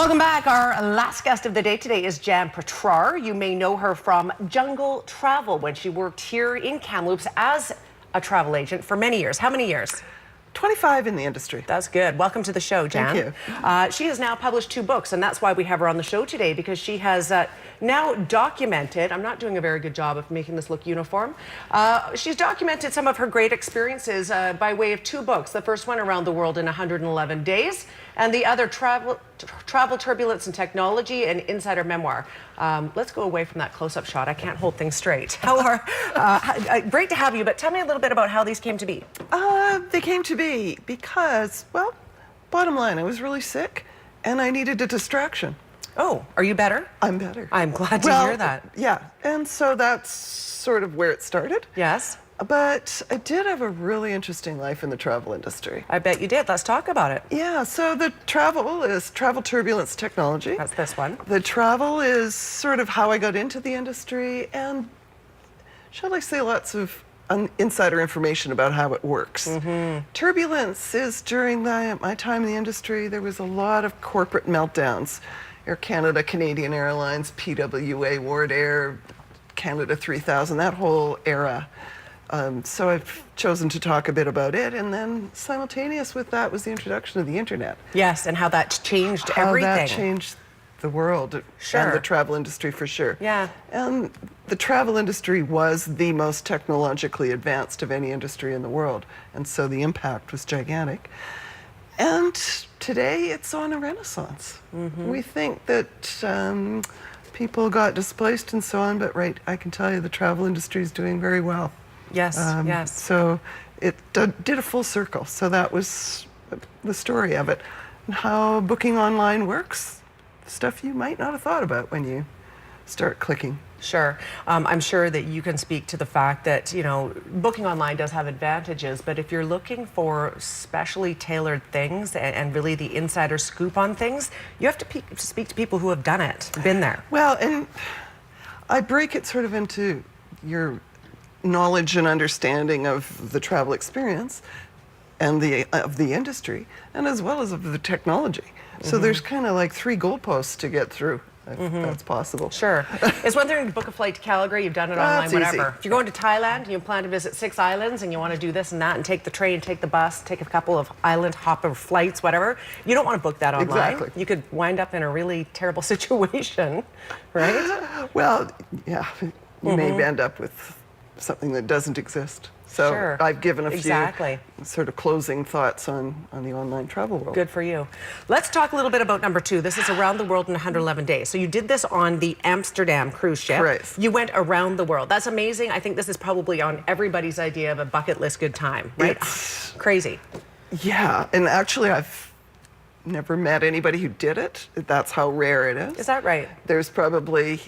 Welcome back. Our last guest of the day today is Petrar. You may know her from Jungle Travel when she worked here in Kamloops as a travel agent for many years. How many years? 25 in the industry. That's good. Welcome to the show, Jan. Thank you. She has now published 2 books, and that's why we have her on the show today, because she has now documented, I'm not doing a very good job of making this look uniform, she's documented some of her great experiences by way of 2 books. The first one, Around the World in 111 Days, and the other, Travel, Turbulence and Technology, an Insider Memoir. Let's go away from that close-up shot. I can't hold things straight. Great to have you, but tell me a little bit about how these came to be. They came to be because, well, bottom line, I was really sick and I needed a distraction. Oh, are you better? I'm better. I'm glad to hear that. Yeah, and so that's sort of where it started. Yes. But I did have a really interesting life in the travel industry. I bet you did. Let's talk about it. Yeah, so the travel is Travel Turbulence Technology. That's this one. The travel is sort of how I got into the industry and, shall I say, lots of insider information about how it works. Turbulence is during my time in the industry, there was a lot of corporate meltdowns. Air Canada, Canadian Airlines, PWA, Ward Air, Canada 3000, that whole era. So I've chosen to talk a bit about it, and then simultaneous with that was the introduction of the internet. Yes, and how that changed everything. How that changed the world and the travel industry for sure. Yeah. And the travel industry was the most technologically advanced of any industry in the world, and so the impact was gigantic. And today it's on a renaissance. We think that people got displaced and so on, but I can tell you the travel industry is doing very well. Yes, yes. So it did a full circle. So that was the story of it. And how booking online works, stuff you might not have thought about when you start clicking. Sure. I'm sure that you can speak to the fact that, you know, booking online does have advantages, but if you're looking for specially tailored things and really the insider scoop on things, you have to speak to people who have done it, been there. Well, and I break it sort of into your knowledge and understanding of the travel experience and of the industry, and as well as of the technology. So there's kind of like 3 goalposts to get through, if that's possible. Sure. It's one thing to book a flight to Calgary, you've done it online, whatever. Easy. If you're going to Thailand and you plan to visit 6 islands and you want to do this and that and take the train, take the bus, take a couple of island hopper flights, whatever, you don't want to book that online. Exactly. You could wind up in a really terrible situation, right? Well, yeah, you may end up with something that doesn't exist. So Sure. I've given a few sort of closing thoughts on the online travel world. Good for you. Let's talk a little bit about number 2. This is Around the World in 111 Days. So you did this on the Amsterdam cruise ship. Correct. You went around the world. That's amazing. I think this is probably on everybody's idea of a bucket list good time, right? It's crazy. Yeah, and actually I've never met anybody who did it. That's how rare it is. Is that right? There's probably,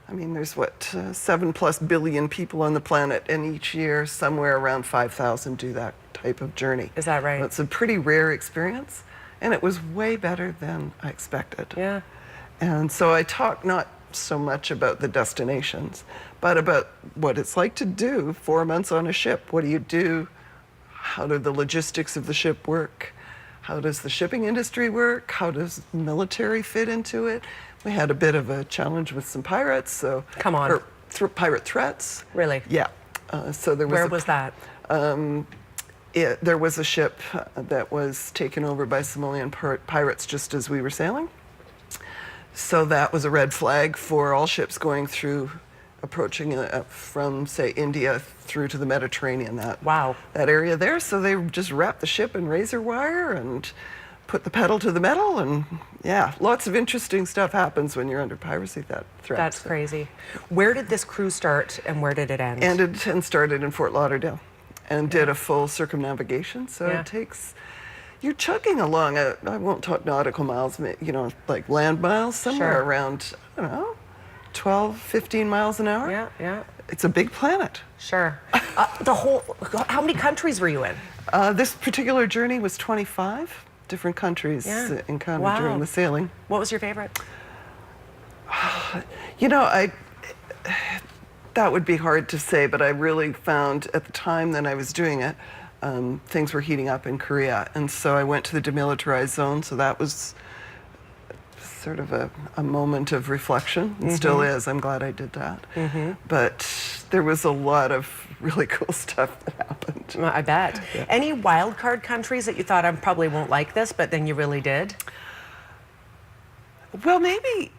I mean, there's what, 7+ billion people on the planet, and each year somewhere around 5,000 do that type of journey. Is that right? It's a pretty rare experience, and it was way better than I expected. Yeah. And so I talk not so much about the destinations, but about what it's like to do 4 months on a ship. What do you do? How do the logistics of the ship work? How does the shipping industry work? How does military fit into it? We had a bit of a challenge with some pirates, so come on, pirate threats. Really? Yeah. So there was. Where was that? There was a ship that was taken over by Somalian pirates just as we were sailing. So that was a red flag for all ships going through, approaching from say India through to the Mediterranean. That area there. So they just wrapped the ship in razor wire and put the pedal to the metal, and yeah, lots of interesting stuff happens when you're under piracy threat. That's crazy. Where did this cruise start and where did it end? Ended and started in Fort Lauderdale and did a full circumnavigation. So it takes, you're chugging along, I won't talk nautical miles, you know, like land miles, somewhere around, I don't know, 12, 15 miles an hour. Yeah, yeah. It's a big planet. Sure. How many countries were you in? This particular journey was 25. Different countries encountered during the sailing. What was your favorite? You know, that would be hard to say, but I really found at the time that I was doing it, things were heating up in Korea, and so I went to the demilitarized zone. So that was sort of a moment of reflection. It still is. I'm glad I did that. But there was a lot of really cool stuff that happened. I bet. Yeah. Any wild card countries that you thought I probably won't like this, but then you really did? Well, maybe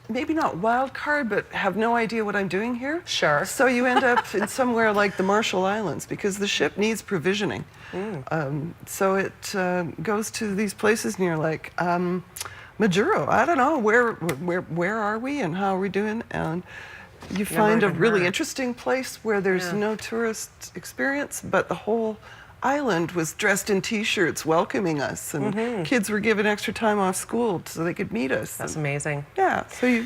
not wild card, but have no idea what I'm doing here. Sure. So you end up in somewhere like the Marshall Islands because the ship needs provisioning. So it goes to these places, and you're like, Majuro, I don't know, where are we and how are we doing? And you find a really interesting place where there's no tourist experience, but the whole island was dressed in T-shirts welcoming us, and kids were given extra time off school so they could meet us. That's amazing. Yeah, so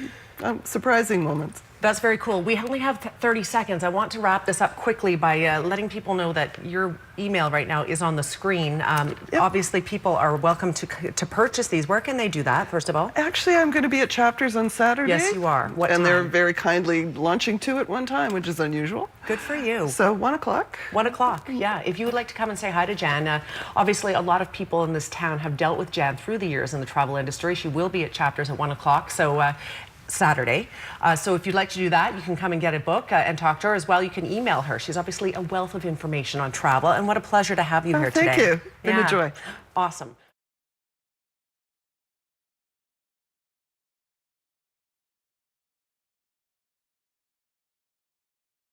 surprising moments. That's very cool. We only have 30 seconds. I want to wrap this up quickly by letting people know that your email right now is on the screen. Obviously, people are welcome to purchase these. Where can they do that, first of all? Actually, I'm going to be at Chapters on Saturday. Yes, you are. What time? They're very kindly launching two at one time, which is unusual. Good for you. So 1 o'clock. 1 o'clock, yeah. If you would like to come and say hi to Jan, obviously a lot of people in this town have dealt with Jan through the years in the travel industry. She will be at Chapters at 1 o'clock, so Saturday. So if you'd like to do that, you can come and get a book and talk to her as well. You can email her. She's obviously a wealth of information on travel, and what a pleasure to have you here today. Thank you. Been a joy. Awesome.